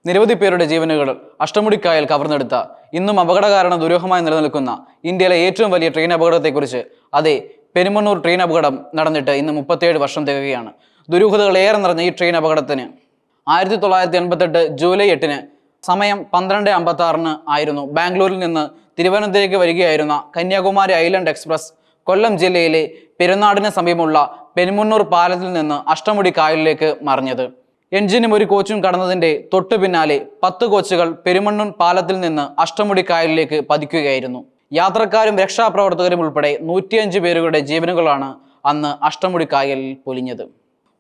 നിരവധി പേരുടെ ജീവനുകൾ അഷ്ടമുടിക്കായൽ കവർന്നെടുത്ത ഇന്നും അപകടകാരണം ദുരൂഹമായി നിലനിൽക്കുന്ന ഇന്ത്യയിലെ ഏറ്റവും വലിയ ട്രെയിൻ അപകടത്തെക്കുറിച്ച് അതെ, പെരുമണ്ണൂർ ട്രെയിൻ അപകടം നടന്നിട്ട് ഇന്ന് 37 വർഷം തികയുകയാണ്. ദുരൂഹതകൾ ഏറെ നിറഞ്ഞ ഈ ട്രെയിൻ അപകടത്തിന് 1988 ജൂലൈ 8 സമയം 12:56 ആയിരുന്നു ബാംഗ്ലൂരിൽ നിന്ന് തിരുവനന്തപുരത്തേക്ക് വരികയായിരുന്ന കന്യാകുമാരി ഐലൻഡ് എക്സ്പ്രസ് കൊല്ലം ജില്ലയിലെ പെരുന്നാടിന് സമീപമുള്ള പെരുമണ്ണൂർ പാലത്തിൽ നിന്ന് അഷ്ടമുടി കായലിലേക്ക് മറിഞ്ഞത്. എഞ്ചിനും ഒരു കോച്ചും കടന്നതിന്റെ തൊട്ടു പിന്നാലെ 10 കോച്ചുകൾ പെരുമണ്ണൂർ പാലത്തിൽ നിന്ന് അഷ്ടമുടി കായലിലേക്ക് പതിക്കുകയായിരുന്നു. യാത്രക്കാരും രക്ഷാപ്രവർത്തകരും ഉൾപ്പെടെ 105 പേരുടെ ജീവനുകളാണ് അന്ന് അഷ്ടമുടി കായലിൽ പൊലിഞ്ഞത്.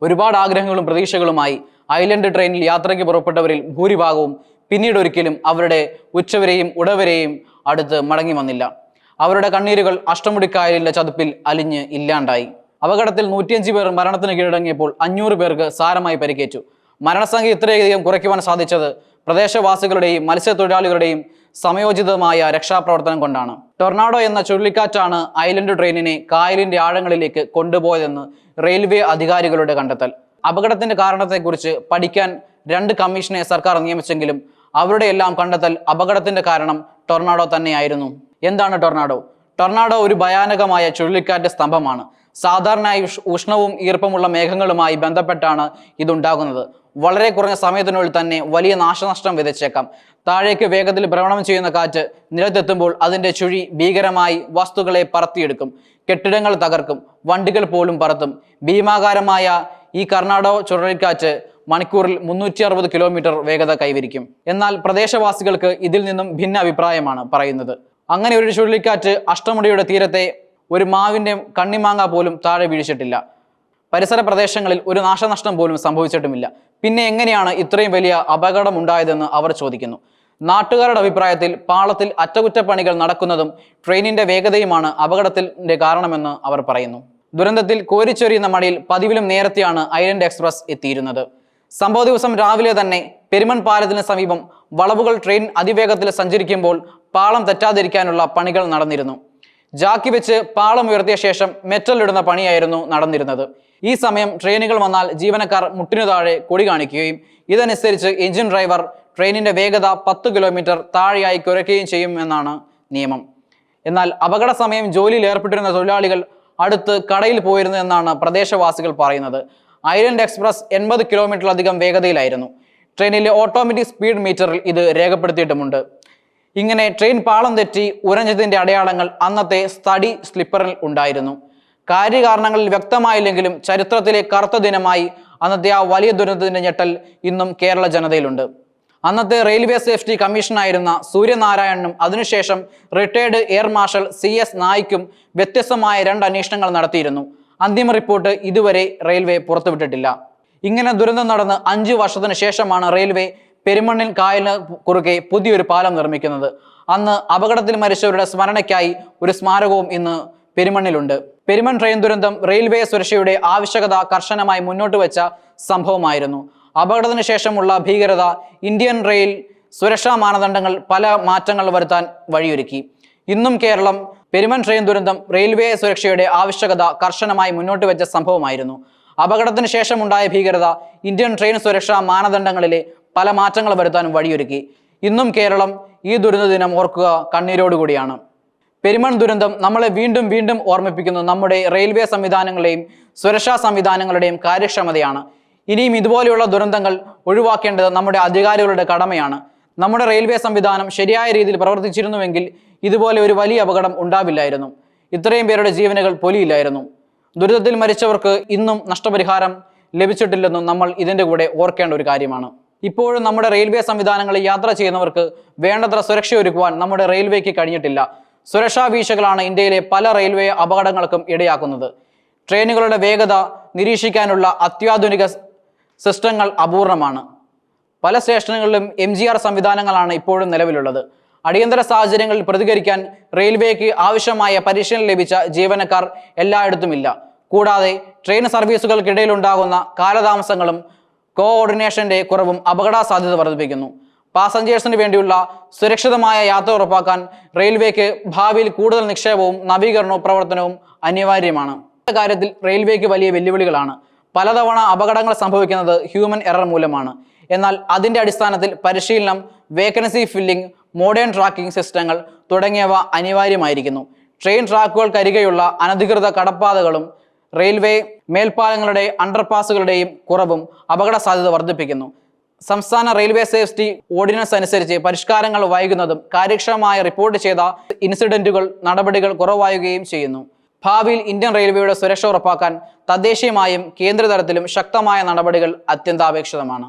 ഒരുപാട് ആഗ്രഹങ്ങളും പ്രതീക്ഷകളുമായി ഐലൻഡ് ട്രെയിനിൽ യാത്രയ്ക്ക് പുറപ്പെട്ടവരിൽ ഭൂരിഭാഗവും പിന്നീട് ഒരിക്കലും അവരുടെ ഉച്ചവരെയും ഉടവരെയും അടുത്ത് മടങ്ങി വന്നില്ല. അവരുടെ കണ്ണീരുകൾ അഷ്ടമുടിക്കായലിന്റെ ചതുപ്പിൽ അലിഞ്ഞ് ഇല്ലാണ്ടായി. അപകടത്തിൽ 105 പേർ മരണത്തിന് കീഴടങ്ങിയപ്പോൾ 500 പേർക്ക് സാരമായി പരിക്കേറ്റു. മരണസംഖ്യ ഇത്രയധികം കുറയ്ക്കുവാൻ സാധിച്ചത് പ്രദേശവാസികളുടെയും മത്സ്യത്തൊഴിലാളികളുടെയും സമയോചിതമായ രക്ഷാപ്രവർത്തനം കൊണ്ടാണ്. ടൊർണാഡോ എന്ന ചുഴലിക്കാറ്റാണ് ഐലൻഡ് ട്രെയിനിനെ കായലിന്റെ ആഴങ്ങളിലേക്ക് കൊണ്ടുപോയതെന്ന് റെയിൽവേ അധികാരികളുടെ കണ്ടെത്തൽ. അപകടത്തിന്റെ കാരണത്തെക്കുറിച്ച് പഠിക്കാൻ 2 കമ്മീഷനെ സർക്കാർ നിയമിച്ചെങ്കിലും അവരുടെ എല്ലാം കണ്ടെത്തൽ അപകടത്തിന്റെ കാരണം ടൊർണാഡോ തന്നെയായിരുന്നു. എന്താണ് ടൊർണാഡോ? ടൊർണാഡോ ഒരു ഭയാനകമായ ചുഴലിക്കാറ്റ് സ്തംഭമാണ്. സാധാരണയായി ഉഷ്ണവും ഈർപ്പമുള്ള മേഘങ്ങളുമായി ബന്ധപ്പെട്ടാണ് ഇതുണ്ടാകുന്നത്. വളരെ കുറഞ്ഞ സമയത്തിനുള്ളിൽ തന്നെ വലിയ നാശനഷ്ടം വിതച്ചേക്കാം. താഴേക്ക് വേഗത്തിൽ ഭ്രമണം ചെയ്യുന്ന കാറ്റ് നിലത്തെത്തുമ്പോൾ അതിന്റെ ചുഴി ഭീകരമായി വസ്തുക്കളെ പറത്തിയെടുക്കും. കെട്ടിടങ്ങൾ തകർക്കും, വണ്ടികൾ പോലും പറത്തും. ഭീമാകാരമായ ഈ ടൊർണാഡോ ചുഴലിക്കാറ്റ് മണിക്കൂറിൽ 360 കിലോമീറ്റർ വേഗത കൈവരിക്കും. എന്നാൽ പ്രദേശവാസികൾക്ക് ഇതിൽ നിന്നും ഭിന്ന അഭിപ്രായമാണ് പറയുന്നത്. അങ്ങനെ ഒരു ചുഴലിക്കാറ്റ് അഷ്ടമുടിയുടെ തീരത്തെ ഒരു മാവിന്റെ കണ്ണിമാങ്ങ പോലും താഴെ വീഴിച്ചിട്ടില്ല. പരിസര പ്രദേശങ്ങളിൽ ഒരു നാശനഷ്ടം പോലും സംഭവിച്ചിട്ടുമില്ല. പിന്നെ എങ്ങനെയാണ് ഇത്രയും വലിയ അപകടം ഉണ്ടായതെന്ന് അവർ ചോദിക്കുന്നു. നാട്ടുകാരുടെ അഭിപ്രായത്തിൽ പാളത്തിൽ അറ്റകുറ്റപ്പണികൾ നടക്കുന്നതും ട്രെയിനിന്റെ വേഗതയുമാണ് അപകടത്തിന്റെ കാരണമെന്ന് അവർ പറയുന്നു. ദുരന്തത്തിൽ കോരിച്ചൊരിയുന്ന മഴയിൽ പതിവിലും നേരത്തെയാണ് ഐലൻഡ് എക്സ്പ്രസ് എത്തിയിരുന്നത്. സംഭവ ദിവസം രാവിലെ തന്നെ പെരുമൺ പാലത്തിന് സമീപം വളവുകൾ ട്രെയിൻ അതിവേഗത്തിൽ സഞ്ചരിക്കുമ്പോൾ പാളം തെറ്റാതിരിക്കാനുള്ള പണികൾ നടന്നിരുന്നു. ജാക്കി വെച്ച് പാളം ഉയർത്തിയ ശേഷം മെറ്റൽ ഇടുന്ന പണിയായിരുന്നു നടന്നിരുന്നത്. ഈ സമയം ട്രെയിനുകൾ വന്നാൽ ജീവനക്കാർ മുട്ടിനു താഴെ കൊടി കാണിക്കുകയും ഇതനുസരിച്ച് എഞ്ചിൻ ഡ്രൈവർ ട്രെയിനിന്റെ വേഗത 10 കിലോമീറ്റർ താഴെയായി കുറയ്ക്കുകയും ചെയ്യുമെന്നാണ് നിയമം. എന്നാൽ അപകട സമയം ജോലിയിൽ ഏർപ്പെട്ടിരുന്ന തൊഴിലാളികൾ അടുത്ത് കടയിൽ പോയിരുന്നു എന്നാണ് പ്രദേശവാസികൾ പറയുന്നത്. Island express 80 കിലോമീറ്ററിലധികം വേഗതയിലായിരുന്നു. ട്രെയിനിലെ ഓട്ടോമാറ്റിക് സ്പീഡ് മീറ്ററിൽ ഇത് രേഖപ്പെടുത്തിയിട്ടുമുണ്ട്. ഇങ്ങനെ ട്രെയിൻ പാളം തെറ്റി ഉരഞ്ഞതിന്റെ അടയാളങ്ങൾ അന്നത്തെ സ്റ്റഡി സ്ലിപ്പറിൽ ഉണ്ടായിരുന്നു. കാര്യകാരണങ്ങളിൽ വ്യക്തമായില്ലെങ്കിലും ചരിത്രത്തിലെ കറുത്ത ദിനമായി അന്നത്തെ ആ വലിയ ദുരന്തത്തിന്റെ ഞെട്ടൽ ഇന്നും കേരള ജനതയിലുണ്ട്. അന്നത്തെ റെയിൽവേ സേഫ്റ്റി കമ്മീഷനായിരുന്ന സൂര്യനാരായണനും അതിനുശേഷം റിട്ടയർഡ് എയർ മാർഷൽ CS നായിക്കും വ്യത്യസ്തമായ 2 അന്വേഷണങ്ങൾ നടത്തിയിരുന്നു. അന്തിമ റിപ്പോർട്ട് ഇതുവരെ റെയിൽവേ പുറത്തുവിട്ടിട്ടില്ല. ഇങ്ങനെ ദുരന്തം നടന്ന് 5 വർഷത്തിന് ശേഷമാണ് റെയിൽവേ പെരുമണ്ണിൽ കായലിന് കുറുകെ പുതിയൊരു പാലം നിർമ്മിക്കുന്നത്. അന്ന് അപകടത്തിൽ മരിച്ചവരുടെ സ്മരണയ്ക്കായി ഒരു സ്മാരകവും ഇന്ന് പെരുമണ്ണിലുണ്ട്. പെരുമൺ ട്രെയിൻ ദുരന്തം റെയിൽവേ സുരക്ഷയുടെ ആവശ്യകത കർശനമായി മുന്നോട്ട് വെച്ച സംഭവമായിരുന്നു. അപകടത്തിന് ശേഷമുള്ള ഭീകരത ഇന്ത്യൻ റെയിൽ സുരക്ഷാ മാനദണ്ഡങ്ങൾ പല മാറ്റങ്ങൾ വരുത്താൻ വഴിയൊരുക്കി. ഇന്നും കേരളം പെരുമൺ ട്രെയിൻ ദുരന്തം റെയിൽവേ സുരക്ഷയുടെ ആവശ്യകത കർശനമായി മുന്നോട്ട് വെച്ച സംഭവമായിരുന്നു. അപകടത്തിന് ശേഷമുണ്ടായ ഭീകരത ഇന്ത്യൻ ട്രെയിൻ സുരക്ഷാ മാനദണ്ഡങ്ങളിലെ പല മാറ്റങ്ങൾ വരുത്താനും വഴിയൊരുക്കി. ഇന്നും കേരളം ഈ ദുരന്ത ദിനം ഓർക്കുക കണ്ണീരോടുകൂടിയാണ്. പെരുമൺ ദുരന്തം നമ്മളെ വീണ്ടും വീണ്ടും ഓർമ്മിപ്പിക്കുന്നത് നമ്മുടെ റെയിൽവേ സംവിധാനങ്ങളെയും സുരക്ഷാ സംവിധാനങ്ങളുടെയും കാര്യക്ഷമതയാണ്. ഇനിയും ഇതുപോലെയുള്ള ദുരന്തങ്ങൾ ഒഴിവാക്കേണ്ടത് നമ്മുടെ അധികാരികളുടെ കടമയാണ്. നമ്മുടെ റെയിൽവേ സംവിധാനം ശരിയായ രീതിയിൽ പ്രവർത്തിച്ചിരുന്നുവെങ്കിൽ ഇതുപോലെ ഒരു വലിയ അപകടം ഉണ്ടാവില്ലായിരുന്നു. ഇത്രയും പേരുടെ ജീവനുകൾ പൊലിയില്ലായിരുന്നു. ദുരിതത്തിൽ മരിച്ചവർക്ക് ഇന്നും നഷ്ടപരിഹാരം ലഭിച്ചിട്ടില്ലെന്നും നമ്മൾ ഇതിൻ്റെ കൂടെ ഓർക്കേണ്ട ഒരു കാര്യമാണ്. ഇപ്പോഴും നമ്മുടെ റെയിൽവേ സംവിധാനങ്ങളിൽ യാത്ര ചെയ്യുന്നവർക്ക് വേണ്ടത്ര സുരക്ഷ ഒരുക്കുവാൻ നമ്മുടെ റെയിൽവേക്ക് കഴിഞ്ഞിട്ടില്ല. സുരക്ഷാ വീഴ്ചകളാണ് ഇന്ത്യയിലെ പല റെയിൽവേ അപകടങ്ങൾക്കും ഇടയാക്കുന്നത്. ട്രെയിനുകളുടെ വേഗത നിരീക്ഷിക്കാനുള്ള അത്യാധുനിക സിസ്റ്റങ്ങൾ അപൂർണമാണ്. പല സ്റ്റേഷനുകളിലും MGR സംവിധാനങ്ങളാണ് ഇപ്പോഴും നിലവിലുള്ളത്. അടിയന്തര സാഹചര്യങ്ങളിൽ പ്രതികരിക്കാൻ റെയിൽവേക്ക് ആവശ്യമായ പരിശീലനം ലഭിച്ച ജീവനക്കാർ എല്ലായിടത്തുമില്ല. കൂടാതെ ട്രെയിൻ സർവീസുകൾക്കിടയിലുണ്ടാകുന്ന കാലതാമസങ്ങളും കോഓർഡിനേഷന്റെ കുറവും അപകട സാധ്യത വർദ്ധിപ്പിക്കുന്നു. പാസഞ്ചേഴ്സിന് വേണ്ടിയുള്ള സുരക്ഷിതമായ യാത്ര ഉറപ്പാക്കാൻ റെയിൽവേക്ക് ഭാവിയിൽ കൂടുതൽ നിക്ഷേപവും നവീകരണവും പ്രവർത്തനവും അനിവാര്യമാണ്. കാര്യത്തിൽ റെയിൽവേക്ക് വലിയ വെല്ലുവിളികളാണ്. പലതവണ അപകടങ്ങൾ സംഭവിക്കുന്നത് ഹ്യൂമൻ എറർ മൂലമാണ്. എന്നാൽ അതിൻ്റെ അടിസ്ഥാനത്തിൽ പരിശീലനം, വേക്കൻസി ഫില്ലിംഗ്, മോഡേൺ ട്രാക്കിംഗ് സിസ്റ്റങ്ങൾ തുടങ്ങിയവ അനിവാര്യമായിരിക്കുന്നു. ട്രെയിൻ ട്രാക്കുകൾക്കരികെയുള്ള അനധികൃത കടപ്പാതകളും റെയിൽവേ മേൽപ്പാലങ്ങളുടെ അണ്ടർപാസുകളുടെയും കുറവും അപകട സാധ്യത വർദ്ധിപ്പിക്കുന്നു. സംസ്ഥാന റെയിൽവേ സേഫ്റ്റി ഓർഡിനൻസ് അനുസരിച്ച് പരിഷ്കാരങ്ങൾ വൈകുന്നതും കാര്യക്ഷമമായ റിപ്പോർട്ട് ചെയ്ത ഇൻസിഡന്റുകൾ നടപടികൾ കുറവാകുകയും ചെയ്യുന്നു. ഭാവിയിൽ ഇന്ത്യൻ റെയിൽവേയുടെ സുരക്ഷ ഉറപ്പാക്കാൻ തദ്ദേശീയമായും കേന്ദ്ര തലത്തിലും ശക്തമായ നടപടികൾ അത്യന്താപേക്ഷിതമാണ്.